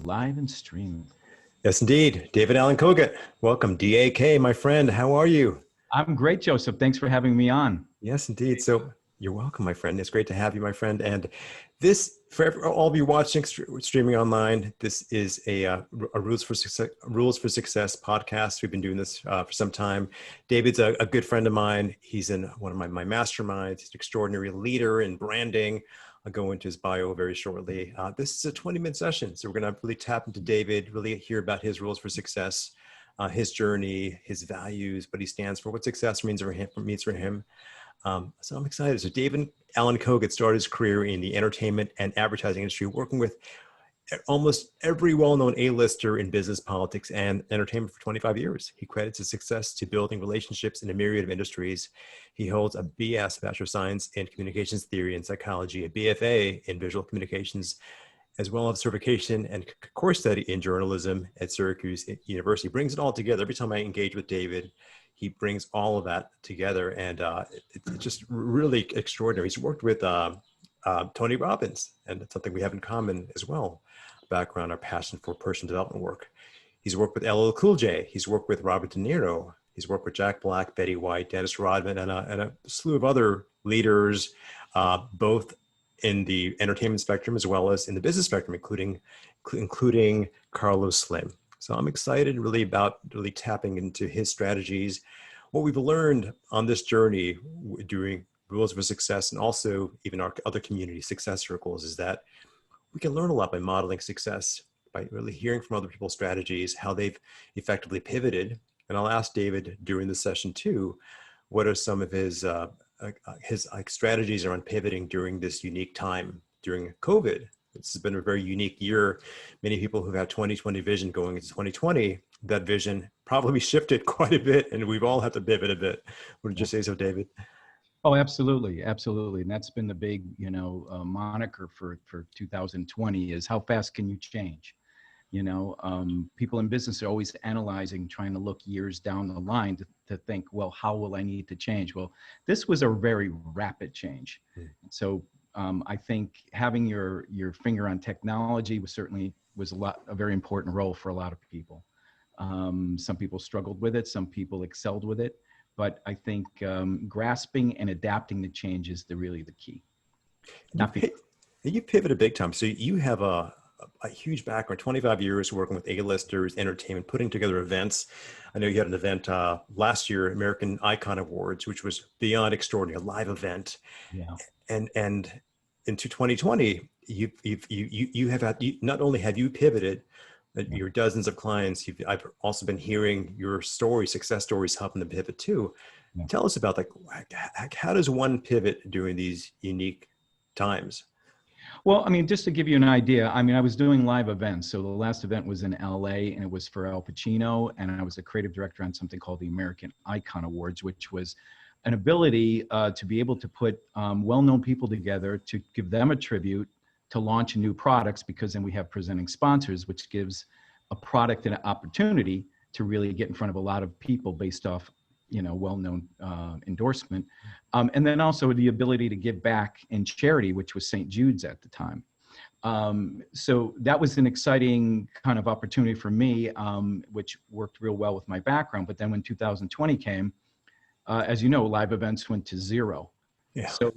live and streaming. Yes, indeed. David Alan Kogut. Welcome, DAK, my friend. How are you? I'm great, Joseph. Thanks for having me on. Yes, indeed. So you're welcome, my friend. It's great to have you, my friend. And this, for all of you watching, streaming online, this is a Rules for Success podcast. We've been doing this for some time. David's a good friend of mine. He's in one of my masterminds. He's an extraordinary leader in branding. I'll go into his bio very shortly. This is a 20-minute session. So we're going to really tap into David, really hear about his rules for success, his journey, his values, what he stands for, what success means for him. So I'm excited. So David Alan Kogut started his career in the entertainment and advertising industry, working with almost every well-known A-lister in business, politics, and entertainment for 25 years. He credits his success to building relationships in a myriad of industries. He holds a BS, Bachelor of Science in Communications Theory and Psychology, a BFA in Visual Communications, as well as certification and course study in journalism at Syracuse University. Brings it all together. Every time I engage with David, he brings all of that together, and it's just really extraordinary. He's worked with Tony Robbins, and it's something we have in common as well. Background, our passion for personal development work. He's worked with LL Cool J. He's worked with Robert De Niro. He's worked with Jack Black, Betty White, Dennis Rodman, and a slew of other leaders, both in the entertainment spectrum as well as in the business spectrum, including Carlos Slim. So I'm excited really about really tapping into his strategies, what we've learned on this journey doing Rules for Success, and also even our other community success circles, is that we can learn a lot by modeling success, by really hearing from other people's strategies, how they've effectively pivoted. And I'll ask David during the session too, what are some of his strategies around pivoting during this unique time during COVID. This has been a very unique year. Many people who've had 2020 vision going into 2020, that vision probably shifted quite a bit, and we've all had to pivot a bit. Would you say so, David? Oh, absolutely. Absolutely. And that's been the big, moniker for 2020 is how fast can you change? People in business are always analyzing, trying to look years down the line to think, well, how will I need to change? Well, this was a very rapid change. So I think having your finger on technology was a very important role for a lot of people. Some people struggled with it. Some people excelled with it. But I think grasping and adapting to change is really the key. You pivoted big time. So you have a huge background, 25 years working with A-listers, entertainment, putting together events. I know you had an event last year, American Icon Awards, which was beyond extraordinary, a live event. Yeah. And into 2020, not only have you pivoted, but your dozens of clients, I've also been hearing your stories, success stories, helping them pivot too. Yeah. Tell us about how does one pivot during these unique times? Well, I mean, just to give you an idea, I was doing live events. So the last event was in LA, and it was for Al Pacino, and I was a creative director on something called the American Icon Awards, which was an ability to be able to put well-known people together to give them a tribute, to launch new products, because then we have presenting sponsors, which gives a product an opportunity to really get in front of a lot of people based off, well-known endorsement. And then also the ability to give back in charity, which was St. Jude's at the time. So that was an exciting kind of opportunity for me, which worked real well with my background. But then when 2020 came, as you know, live events went to zero. Yeah. So,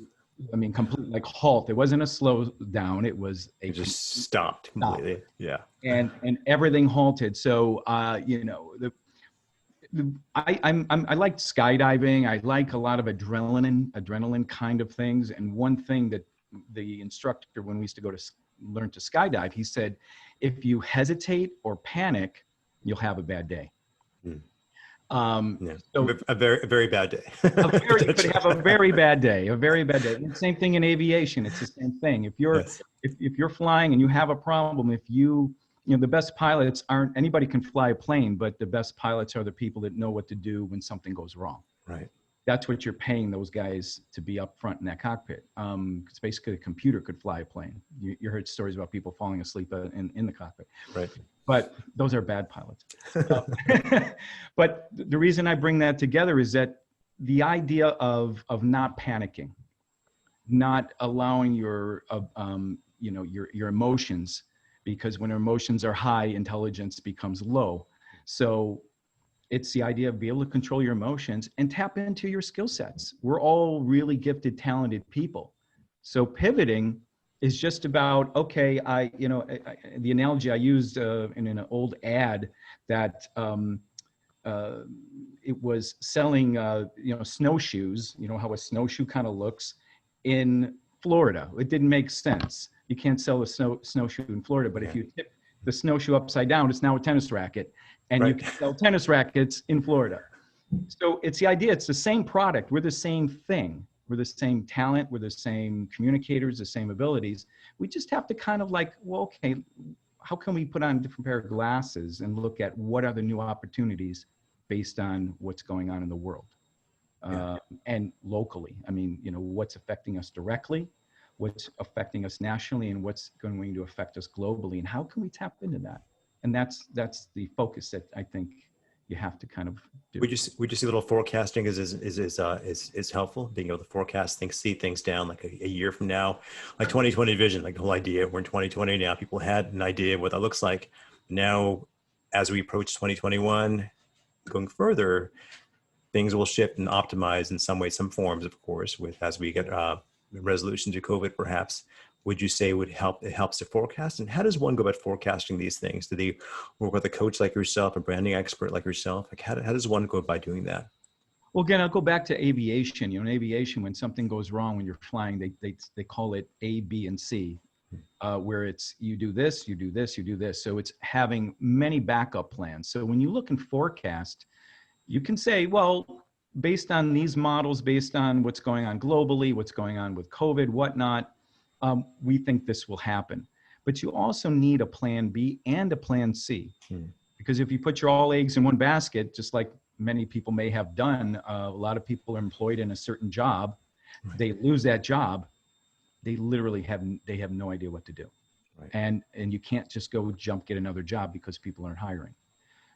complete like halt. It wasn't a slow down. It was it just stopped completely. Stop. Yeah. And everything halted. So, I like skydiving. I like a lot of adrenaline kind of things. And one thing that the instructor, when we used to go to learn to skydive, he said, if you hesitate or panic, you'll have a bad day. So a very bad day. Could have a very bad day. And same thing in aviation. It's the same thing. If you're flying and you have a problem, the best pilots aren't, anybody can fly a plane, but the best pilots are the people that know what to do when something goes wrong. Right. That's what you're paying those guys to be up front in that cockpit. Because basically a computer could fly a plane. You heard stories about people falling asleep in the cockpit. Right. But those are bad pilots. But the reason I bring that together is that the idea of not panicking, not allowing your emotions, because when emotions are high, intelligence becomes low. So it's the idea of being able to control your emotions and tap into your skill sets. We're all really gifted, talented people. So pivoting is just about, okay, the analogy I used in an old ad that it was selling, snowshoes, how a snowshoe kind of looks in Florida. It didn't make sense. You can't sell a snowshoe in Florida, but if you tip the snowshoe upside down, it's now a tennis racket, and you can sell tennis rackets in Florida. So it's the idea, it's the same product. We're the same thing. We're the same talent. We're the same communicators, the same abilities. We just have to kind of like, well, okay, how can we put on a different pair of glasses and look at what are the new opportunities based on what's going on in the world and locally? I mean, what's affecting us directly, what's affecting us nationally, and what's going to affect us globally, and how can we tap into that? And that's the focus that I think you have to kind of do. Would you see a little forecasting is helpful, being able to forecast things, see things down like a year from now, like 2020 vision, like the whole idea. We're in 2020 now. People had an idea of what that looks like. Now, as we approach 2021, going further, things will shift and optimize in some way, some forms, of course, as we get resolution to COVID, perhaps. Would you say it helps to forecast? And how does one go about forecasting these things? Do they work with a coach like yourself, a branding expert like yourself? Like how does one go about doing that? Well, again, I'll go back to aviation. In aviation, when something goes wrong when you're flying, they call it A, B, and C, where it's you do this, you do this, you do this. So it's having many backup plans. So when you look and forecast, you can say, well, based on these models, based on what's going on globally, what's going on with COVID, whatnot, we think this will happen. But you also need a plan B and a plan C. Because if you put your all eggs in one basket, just like many people may have done, a lot of people are employed in a certain job. Right. They lose that job. They literally have no idea what to do. Right. And you can't just go get another job because people aren't hiring.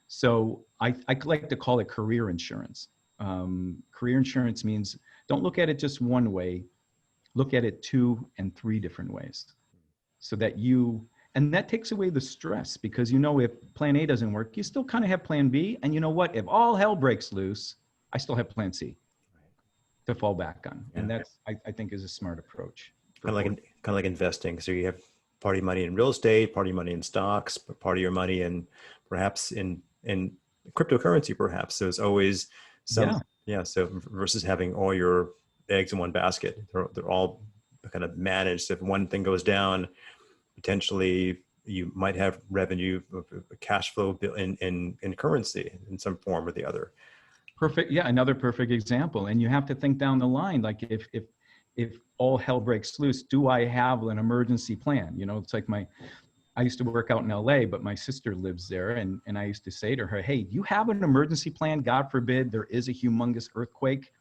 So I like to call it career insurance. Career insurance means don't look at it just one way. Look at it 2 and 3 different ways so that and that takes away the stress, because if plan A doesn't work, you still kind of have plan B. And you know what? If all hell breaks loose, I still have plan C to fall back on. Yeah. And that's, I think, is a smart approach. Kind of like investing. So you have part of your money in real estate, part of your money in stocks, part of your money in perhaps in cryptocurrency, perhaps. So it's always some, so versus having all your eggs in one basket, they're all kind of managed. If one thing goes down, potentially you might have revenue, cash flow in currency in some form or the other. Perfect. Yeah, another perfect example. And you have to think down the line, like if all hell breaks loose, do I have an emergency plan? It's like I used to work out in LA, but my sister lives there, and I used to say to her, hey, do you have an emergency plan? God forbid there is a humongous earthquake.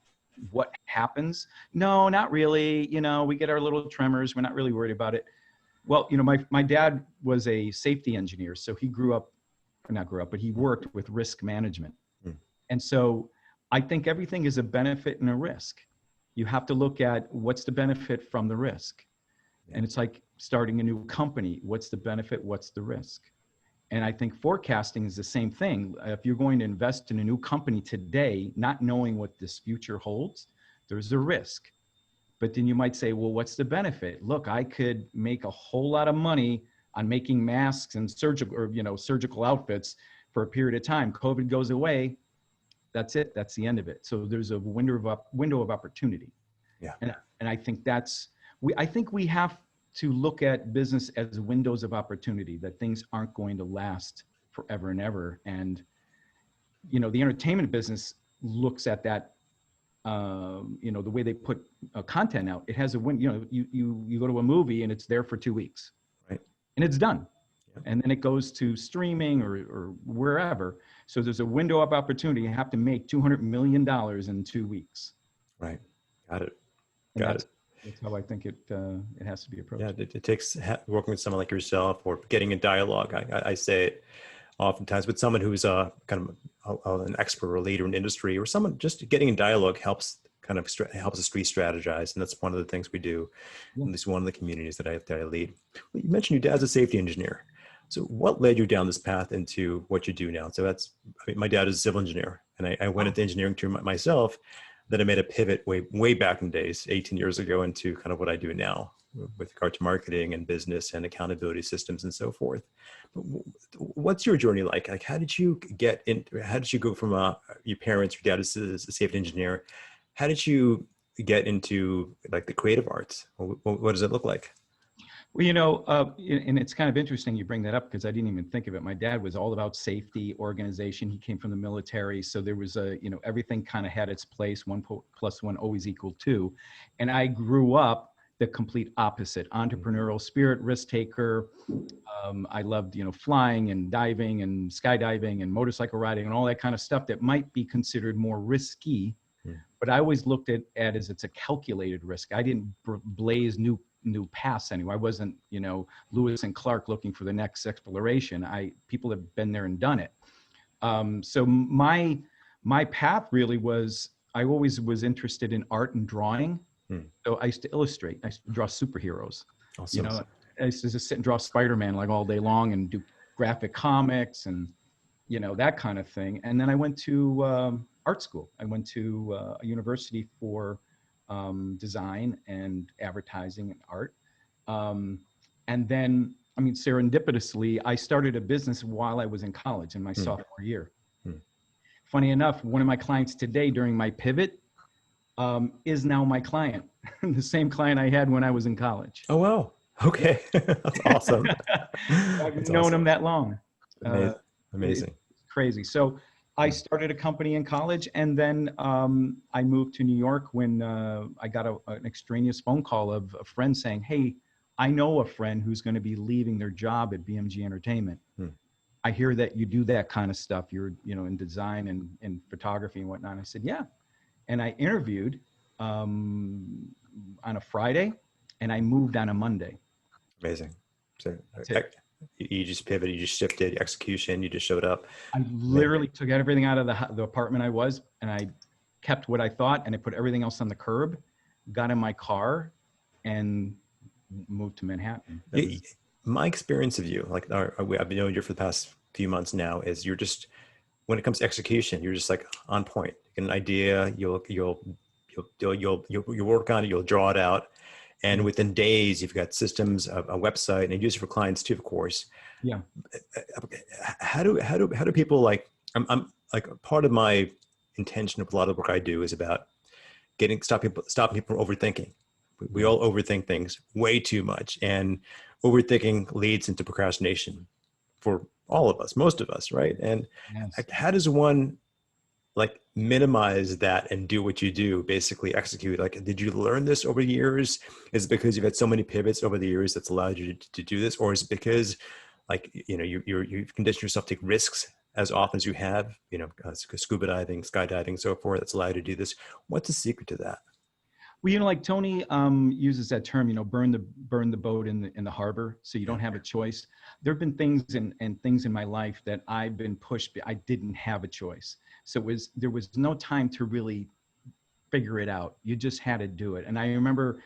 What happens? No, not really. We get our little tremors. We're not really worried about it. Well, my dad was a safety engineer. So he but he worked with risk management. And so I think everything is a benefit and a risk. You have to look at what's the benefit from the risk. And it's like starting a new company. What's the benefit? What's the risk? And I think forecasting is the same thing. If you're going to invest in a new company today, not knowing what this future holds, there's a risk. But then you might say, well, what's the benefit? Look, I could make a whole lot of money on making masks and surgical outfits for a period of time. COVID goes away. That's it. That's the end of it. So there's a window of opportunity. Yeah. And I think I think we have to look at business as windows of opportunity, that things aren't going to last forever and ever. And, the entertainment business looks at that, the way they put content out. It has you go to a movie and it's there for 2 weeks, right? And it's done. Yeah. And then it goes to streaming or wherever. So there's a window of opportunity. You have to make $200 million in 2 weeks. Right. Got it. That's how I think it has to be approached. Yeah, it takes working with someone like yourself or getting a dialogue. I say it oftentimes with someone who's kind of an expert or a leader in industry, or someone just getting in dialogue helps us re-strategize. And that's one of the things we do, at least one of the communities that I lead. Well, you mentioned your dad's a safety engineer. So what led you down this path into what you do now? So that's, I mean, my dad is a civil engineer, and I went into engineering to myself. Then I made a pivot way back in days, 18 years ago, into kind of what I do now with regard to marketing and business and accountability systems and so forth. But what's your journey like? Like, how did you get in? How did you go from your parents, your dad is a safety engineer? How did you get into like the creative arts? What does it look like? Well, and it's kind of interesting you bring that up because I didn't even think of it. My dad was all about safety, organization. He came from the military. So there was everything kind of had its place. 1 + 1 always equal 2. And I grew up the complete opposite: entrepreneurial spirit, risk taker. I loved, flying and diving and skydiving and motorcycle riding and all that kind of stuff that might be considered more risky. But I always looked at as it's a calculated risk. I didn't blaze new paths anyway. I wasn't, Lewis and Clark looking for the next exploration. People have been there and done it. So my path really was, I always was interested in art and drawing. So I used to illustrate. I used to draw superheroes. Awesome. I used to just sit and draw Spider-Man like all day long and do graphic comics and, that kind of thing. And then I went to art school. I went to a university for design and advertising and art. And then, serendipitously, I started a business while I was in college in my sophomore year. Funny enough, one of my clients today during my pivot is now my client, the same client I had when I was in college. Oh, wow. Okay. That's awesome. I've known him that long. Amazing. It's crazy. So I started a company in college, and then I moved to New York when I got an extraneous phone call of a friend saying, "Hey, I know a friend who's going to be leaving their job at BMG Entertainment. I hear that you do that kind of stuff. You're, in design and photography and whatnot." And I said, "Yeah." And I interviewed on a Friday, and I moved on a Monday. Amazing. So you just pivoted, you just shifted execution, you just showed up. I literally took everything out of the apartment I was, and I kept what I thought, and I put everything else on the curb, got in my car, and moved to Manhattan. My experience of you, like I've been knowing you for the past few months now, is you're just, when it comes to execution, you're just like on point. You get an idea, you'll work on it, you'll draw it out. And within days, you've got systems, a website, and you use it for clients too, of course. Yeah. How do people like? I'm like, part of my intention of a lot of work I do is about stopping people from overthinking. We all overthink things way too much, and overthinking leads into procrastination for all of us, most of us, right? And how does one like minimize that and do what you do, basically execute? Like, did you learn this over the years? Is it because you've had so many pivots over the years that's allowed you to do this? Or is it because like, you've conditioned yourself to take risks as often as you have, scuba diving, skydiving, so forth, that's allowed you to do this? What's the secret to that? Well, like Tony uses that term, burn the boat in the harbor, so you don't have a choice. There have been things and things in my life that I've been pushed, I didn't have a choice. So there was no time to really figure it out. You just had to do it. And I remember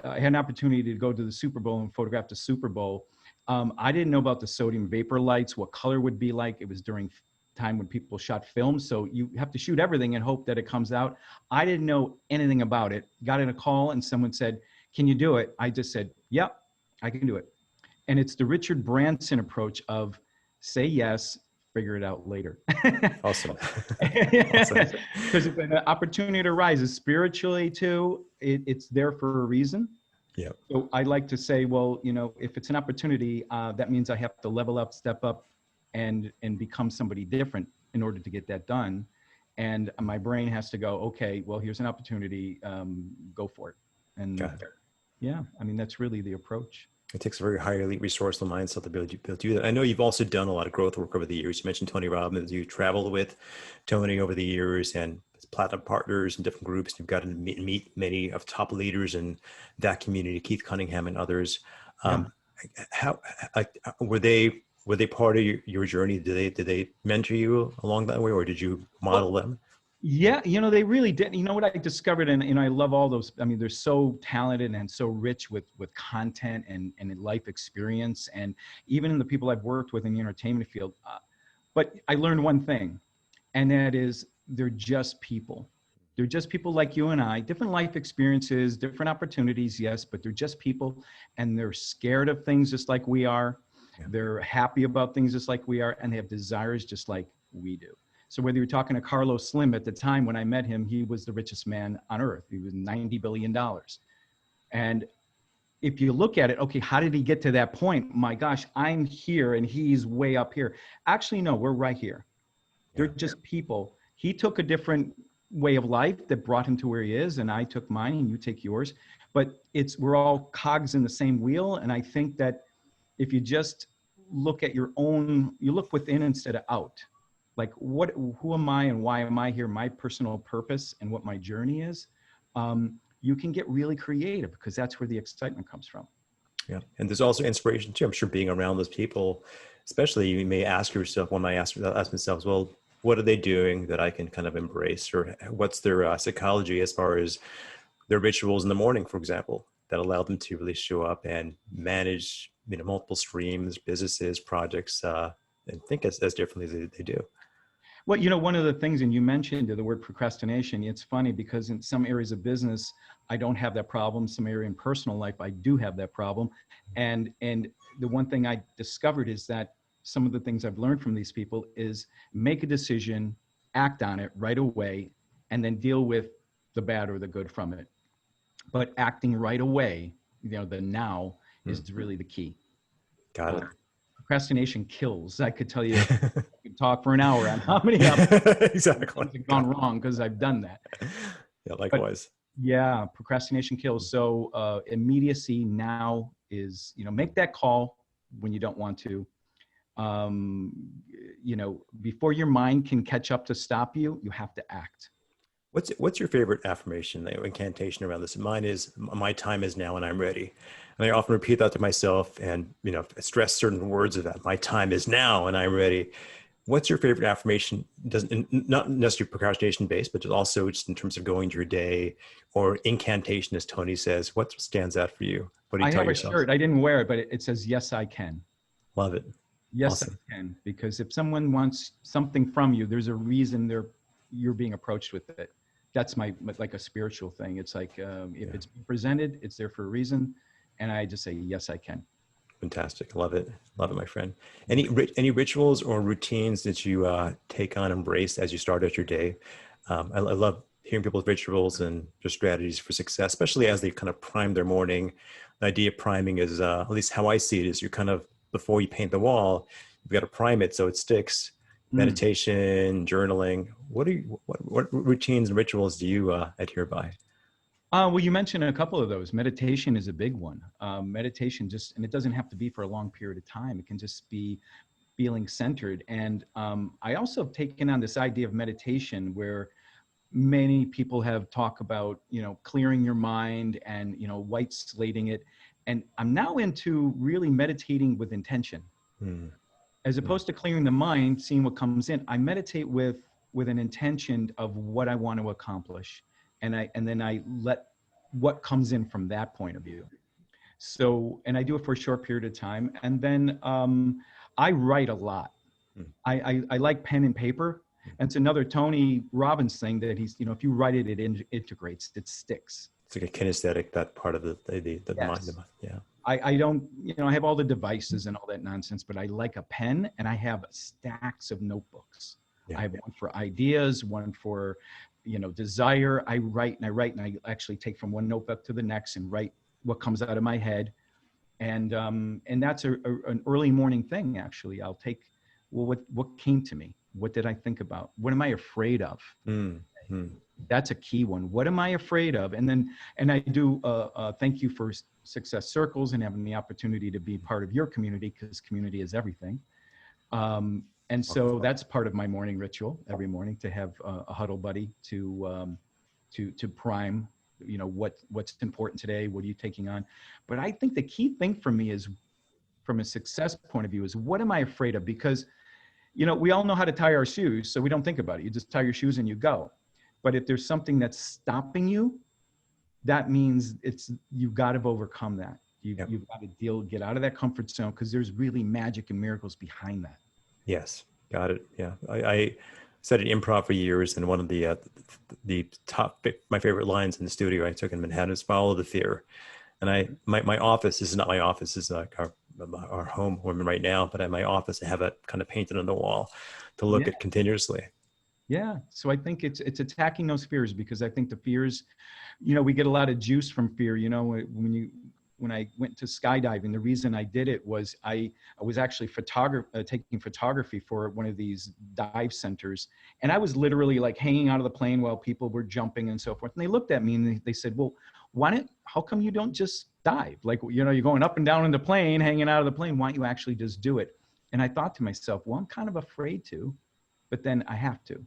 I had an opportunity to go to the Super Bowl and photograph the Super Bowl. I didn't know about the sodium vapor lights, what color would be like. It was during time when people shot film, so you have to shoot everything and hope that it comes out. I didn't know anything about it. Got in a call and someone said, "Can you do it?" I just said, "Yep, I can do it." And it's the Richard Branson approach of say yes, figure it out later. Awesome. Because if an opportunity arises spiritually too, it's there for a reason. Yeah. So I like to say, well, if it's an opportunity, that means I have to level up, step up, and become somebody different in order to get that done. And my brain has to go, okay, well, here's an opportunity, go for it. And yeah, that's really the approach. It takes a very highly resourceful mindset to be able to do that. I know you've also done a lot of growth work over the years. You mentioned Tony Robbins. You traveled with Tony over the years and platinum partners and different groups. You've gotten to meet many of top leaders in that community, Keith Cunningham and others. How were they part of your journey? Did they mentor you along that way, or did you model them? Yeah, they really did. You know what I discovered, and I love all those. I mean, they're so talented and so rich with content and in life experience, and even in the people I've worked with in the entertainment field. But I learned one thing, and that is they're just people. They're just people like you and I, different life experiences, different opportunities, yes, but they're just people, and they're scared of things just like we are. Yeah. They're happy about things just like we are, and they have desires just like we do. So whether you're talking to Carlos Slim, at the time when I met him, he was the richest man on earth. He was $90 billion. And if you look at it, okay, how did he get to that point? My gosh, I'm here and he's way up here. Actually, no, we're right here. They're Yeah. just people. He took a different way of life that brought him to where he is, and I took mine and you take yours. But we're all cogs in the same wheel. And I think that if you just look at your own, you look within instead of out. Like who am I and why am I here? My personal purpose and what my journey is. You can get really creative because that's where the excitement comes from. Yeah. And there's also inspiration too. I'm sure being around those people, especially you may ask yourself, one might ask themselves, well, what are they doing that I can kind of embrace, or what's their psychology as far as their rituals in the morning, for example, that allow them to really show up and manage, multiple streams, businesses, projects, and think as differently as they do. Well, one of the things, and you mentioned the word procrastination, it's funny because in some areas of business, I don't have that problem. Some area in personal life, I do have that problem. And the one thing I discovered is that some of the things I've learned from these people is make a decision, act on it right away, and then deal with the bad or the good from it. But acting right away, the now is really the key. Got it. Procrastination kills. I could tell you, I could talk for an hour on how many exactly things have gone wrong because I've done that. Yeah, likewise. But yeah, procrastination kills. So immediacy now is, make that call when you don't want to. Before your mind can catch up to stop you, you have to act. What's your favorite affirmation, incantation around this? Mine is, my time is now and I'm ready. And I often repeat that to myself and, stress certain words of that. My time is now and I'm ready. What's your favorite affirmation? Not necessarily procrastination based, but also just in terms of going to your day, or incantation, as Tony says. What stands out for you? What do you tell yourself? I have a shirt. I didn't wear it, but it says, yes, I can. Love it. Yes, Awesome. I can. Because if someone wants something from you, there's a reason you're being approached with it. That's like a spiritual thing. It's like, if it's presented, it's there for a reason. And I just say, yes, I can. Fantastic. Love it. Love it, my friend. Any rituals or routines that you take on, embrace as you start out your day? I love hearing people's rituals and their strategies for success, especially as they kind of prime their morning. The idea of priming is, at least how I see it, is you kind of, before you paint the wall, you've got to prime it so it sticks. Meditation, journaling. What routines and rituals do you adhere by? Well, you mentioned a couple of those. Meditation is a big one. Meditation and it doesn't have to be for a long period of time. It can just be feeling centered. And I also have taken on this idea of meditation where many people have talked about, clearing your mind and, white slating it. And I'm now into really meditating with intention. As opposed to clearing the mind, seeing what comes in. I meditate with an intention of what I want to accomplish. And then I let what comes in from that point of view. So, and I do it for a short period of time. And then I write a lot. I like pen and paper. And it's another Tony Robbins thing that he's, if you write it, it integrates, it sticks. It's like a kinesthetic, that part of the mind. Yeah. I don't, I have all the devices and all that nonsense, but I like a pen, and I have stacks of notebooks. Yeah. I have one for ideas, one for, desire. I write and I actually take from one notebook to the next and write what comes out of my head. And that's an early morning thing. Actually, I'll take, well, what came to me? What did I think about? What am I afraid of? That's a key one. What am I afraid of? And I do thank you for Success Circles and having the opportunity to be part of your community, because community is everything. And so that's part of my morning ritual every morning, to have a huddle buddy to prime, what's important today. What are you taking on? But I think the key thing for me is, from a success point of view, is what am I afraid of? Because, we all know how to tie our shoes, so we don't think about it. You just tie your shoes and you go. But if there's something that's stopping you, that means you've got to overcome that. Yep. You've got to get out of that comfort zone, because there's really magic and miracles behind that. Yes. Got it. Yeah. I studied improv for years, and one of the top, my favorite lines in the studio I took in Manhattan is "Follow the fear." And my office, this is not my office, this is like our home where I'm in right now, but at my office, I have it kind of painted on the wall to look Yeah. at continuously. Yeah. So I think it's attacking those fears, because I think the fears, we get a lot of juice from fear. When I went to skydiving, the reason I did it was I was actually taking photography for one of these dive centers. And I was literally like hanging out of the plane while people were jumping and so forth. And they looked at me and they said, well, how come you don't just dive? Like, you're going up and down in the plane, hanging out of the plane. Why don't you actually just do it? And I thought to myself, well, I'm kind of afraid to, but then I have to.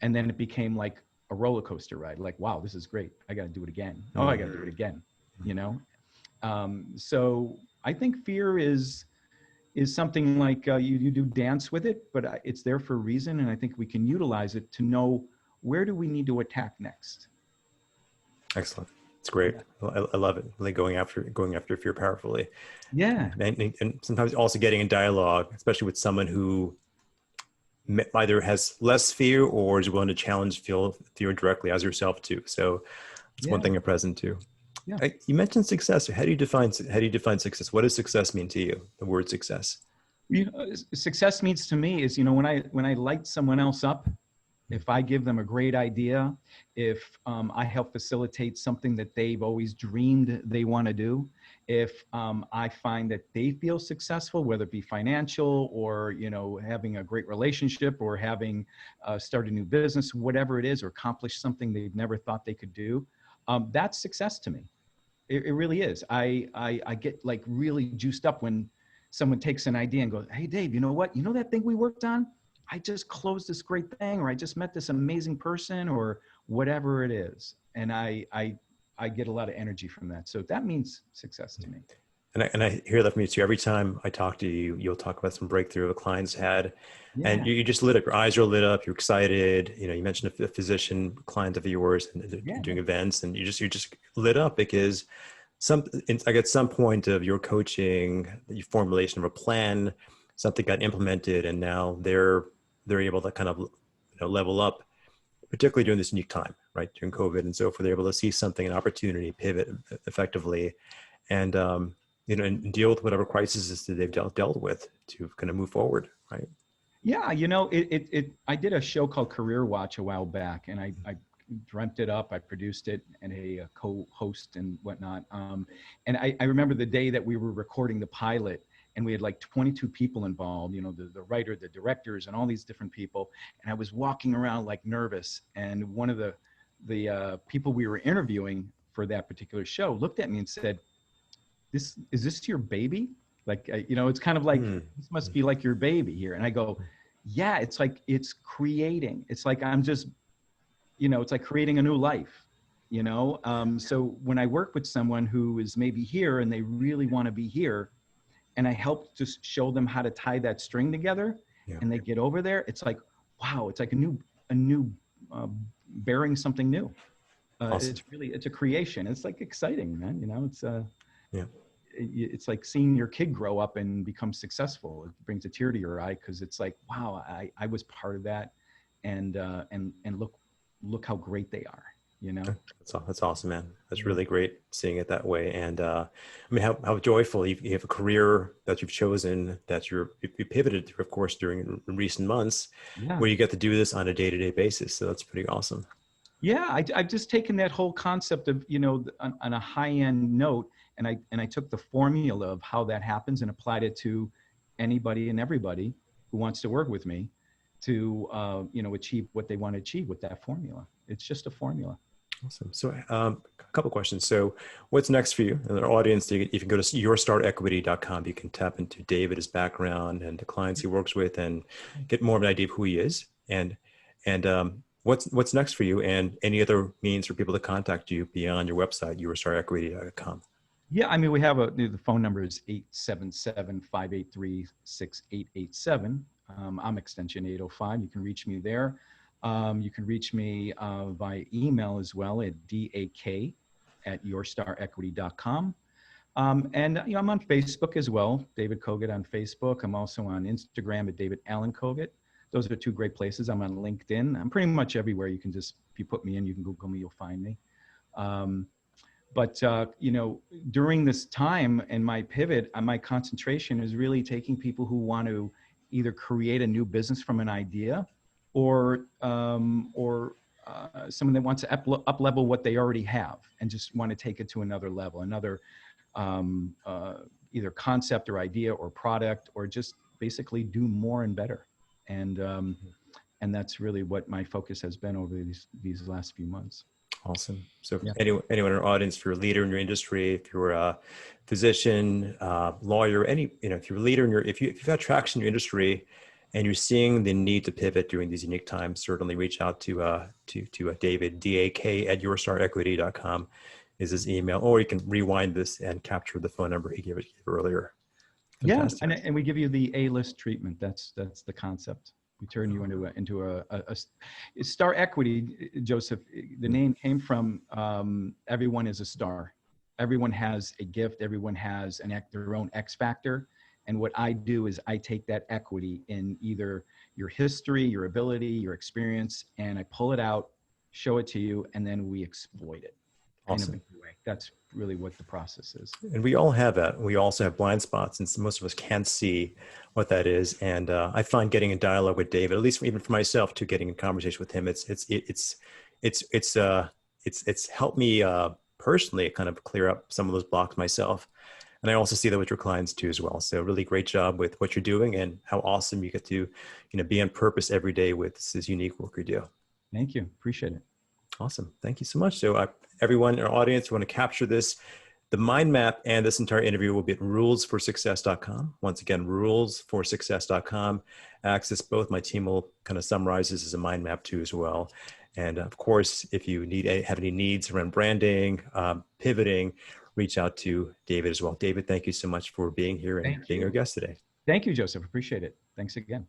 And then it became like a roller coaster ride. Like, wow, this is great. I got to do it again. Oh, I got to do it again. So I think fear is something like you do dance with it, but it's there for a reason. And I think we can utilize it to know, where do we need to attack next? Excellent. It's great. Yeah. I love it. Really going after fear powerfully. Yeah. And sometimes also getting in dialogue, especially with someone who either has less fear or is willing to challenge fear directly as yourself too. So it's one thing you're present to. Yeah. You mentioned success. How do you define success? What does success mean to you? The word success. Success means to me is, when I light someone else up, if I give them a great idea, if I help facilitate something that they've always dreamed they want to do, if I find that they feel successful, whether it be financial or, having a great relationship or having start a new business, whatever it is, or accomplish something they've never thought they could do, that's success to me. It really is. I get like really juiced up when someone takes an idea and goes, hey, Dave, you know what? That thing we worked on? I just closed this great thing, or I just met this amazing person, or whatever it is. And I get a lot of energy from that. So that means success to me. And I hear that from you too. Every time I talk to you, you'll talk about some breakthrough a client's had, and you just lit up. Your eyes are lit up. You're excited. You mentioned a physician client of yours, and they're doing events, and you just lit up because at some point of your coaching, the formulation of a plan, something got implemented, and now they're able to kind of level up, particularly during this unique time, right? During COVID and so forth. They're able to see something, an opportunity, pivot effectively, and and deal with whatever crises that they've dealt with to kind of move forward, right? Yeah, I did a show called Career Watch a while back, and I dreamt it up. I produced it and a co-host and whatnot. And I remember the day that we were recording the pilot, and we had like 22 people involved, the writer, the directors, and all these different people. And I was walking around like nervous. And one of the people we were interviewing for that particular show looked at me and said, is this your baby? Like, it's kind of like, this must be like your baby here. And I go, yeah, it's like, it's creating. It's like, I'm just, it's like creating a new life, So when I work with someone who is maybe here and they really want to be here, and I help just show them how to tie that string together, and they get over there, it's like, wow, it's like a new bearing something new. Awesome. It's a creation. It's like exciting, man. It's like seeing your kid grow up and become successful. It brings a tear to your eye, because it's like, wow, I was part of that, and look how great they are. That's awesome, man. That's really great seeing it that way. And how joyful you have a career that you've chosen, that you pivoted through, of course, during recent months, where you get to do this on a day-to-day basis. So that's pretty awesome. Yeah, I've just taken that whole concept of, on a high-end note, and I took the formula of how that happens and applied it to anybody and everybody who wants to work with me to, achieve what they want to achieve with that formula. It's just a formula. Awesome. So a couple questions. So what's next for you? And our audience, you can go to yourstartequity.com. You can tap into David, his background, and the clients he works with, and get more of an idea of who he is. And what's next for you, and any other means for people to contact you beyond your website, yourstartequity.com. Yeah, we have the phone number is 877-583-6887. I'm extension 805. You can reach me there. You can reach me via email as well at dak@yourstarequity.com. And I'm on Facebook as well, David Kogut on Facebook. I'm also on Instagram at David Alan Kogut. Those are two great places. I'm on LinkedIn. I'm pretty much everywhere. You can just, if you put me in, you can Google me, you'll find me. But during this time and my pivot, my concentration is really taking people who want to either create a new business from an idea, or someone that wants to up level what they already have and just want to take it to another level, another either concept or idea or product, or just basically do more and better. And that's really what my focus has been over these last few monmonths. Awesome. So Yeah. anyone in our audience, if you're a leader in your industry, if you're a physician, lawyer, if you're a leader if you've had traction in your industry and you're seeing the need to pivot during these unique times, certainly reach out to David, dak@yourstarequity.com is his email, or you can rewind this and capture the phone number he gave earlier. Fantastic. Yeah, and we give you the A-list treatment. That's the concept. We turn you into a star equity, Joseph. The name came from everyone is a star. Everyone has a gift. Everyone has their own X factor. And what I do is I take that equity in either your history, your ability, your experience, and I pull it out, show it to you, and then we exploit it. Awesome. In a big way. That's really what the process is. And we all have that. We also have blind spots, and most of us can't see what that is. And I find getting in dialogue with David, at least even for myself, to getting in conversation with him, it's helped me personally kind of clear up some of those blocks myself. And I also see that with your clients too as well. So really great job with what you're doing, and how awesome you get to be on purpose every day with this unique work you do. Thank you. Appreciate it. Awesome. Thank you so much. So everyone in our audience, you want to capture this. The mind map and this entire interview will be at rulesforsuccess.com. Once again, rulesforsuccess.com. Access both. My team will kind of summarize this as a mind map too as well. And of course, if you have any needs around branding, pivoting, reach out to David as well. David, thank you so much for being here and being our guest today. Thank you, Joseph. Appreciate it. Thanks again.